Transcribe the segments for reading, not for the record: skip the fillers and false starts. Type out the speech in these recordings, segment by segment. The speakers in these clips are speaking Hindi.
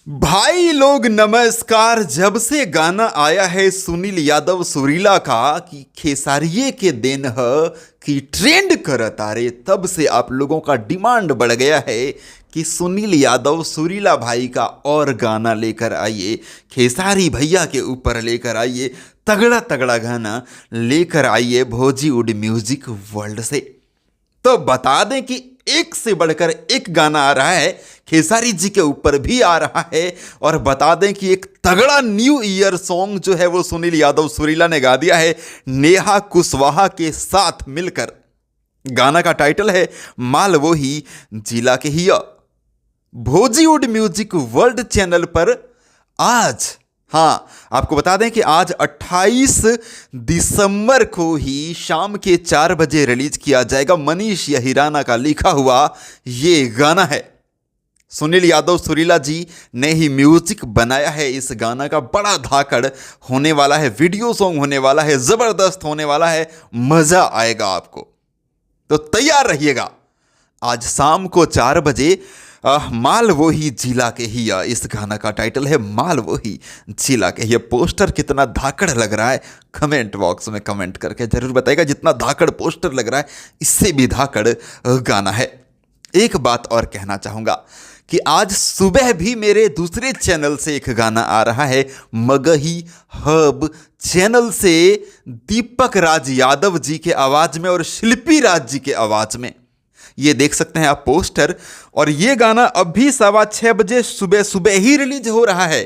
भाई लोग नमस्कार। जब से गाना आया है सुनील यादव सुरीला का कि खेसारिये के दिन ह कि ट्रेंड करत आ रे, तब से आप लोगों का डिमांड बढ़ गया है कि सुनील यादव सुरीला भाई का और गाना लेकर आइए, खेसारी भैया के ऊपर लेकर आइए, तगड़ा तगड़ा गाना लेकर आइए भोजीवुड म्यूजिक वर्ल्ड से। तो बता दें कि एक से बढ़कर एक गाना आ रहा है, खेसारी जी के ऊपर भी आ रहा है। और बता दें कि एक तगड़ा न्यू ईयर सॉन्ग जो है वो सुनील यादव सुरीला ने गा दिया है नेहा कुशवाहा के साथ मिलकर। गाना का टाइटल है माल वो ही जिला के हिया। भोजीवुड म्यूजिक वर्ल्ड चैनल पर आज, हाँ आपको बता दें कि आज 28 दिसंबर को ही शाम के 4 बजे रिलीज किया जाएगा। मनीष हिराना का लिखा हुआ ये गाना है। सुनील यादव सुरीला जी ने ही म्यूजिक बनाया है। इस गाना का बड़ा धाकड़ होने वाला है, वीडियो सॉन्ग होने वाला है, जबरदस्त होने वाला है, मजा आएगा आपको, तो तैयार रहिएगा। आज शाम को 4 बजे माल वो ही जिला के हिया, इस गाना का टाइटल है माल वो ही जिला के हिया। पोस्टर कितना धाकड़ लग रहा है कमेंट बॉक्स में कमेंट करके जरूर बताइएगा। जितना धाकड़ पोस्टर लग रहा है इससे भी धाकड़ गाना है। एक बात और कहना चाहूँगा कि आज सुबह भी मेरे दूसरे चैनल से एक गाना आ रहा है, मगही हब चैनल से, दीपक राज यादव जी के आवाज़ में और शिल्पी राज जी के आवाज़ में। ये देख सकते हैं आप पोस्टर। और ये गाना अभी 6:15 बजे सुबह सुबह ही रिलीज हो रहा है,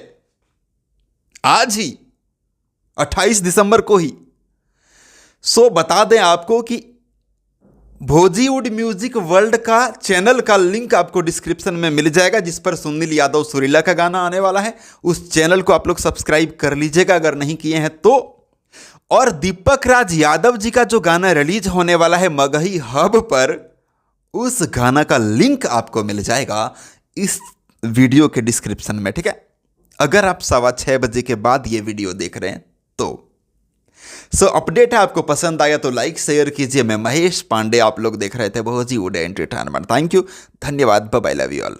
आज ही 28 दिसंबर को ही। सो बता दें आपको कि भोजीवुड म्यूजिक वर्ल्ड का चैनल का लिंक आपको डिस्क्रिप्शन में मिल जाएगा, जिस पर सुनील यादव सुरीला का गाना आने वाला है। उस चैनल को आप लोग सब्सक्राइब कर लीजिएगा अगर नहीं किए हैं तो। और दीपक राज यादव जी का जो गाना रिलीज होने वाला है मगही हब पर, उस गाना का लिंक आपको मिल जाएगा इस वीडियो के डिस्क्रिप्शन में, ठीक है। अगर आप 6:15 बजे के बाद ये वीडियो देख रहे हैं तो। सो अपडेट है, आपको पसंद आया तो लाइक शेयर कीजिए। मैं महेश पांडे, आप लोग देख रहे थे भोजीवुड एंटरटेनमेंट। थैंक यू, धन्यवाद, bye bye, love you all.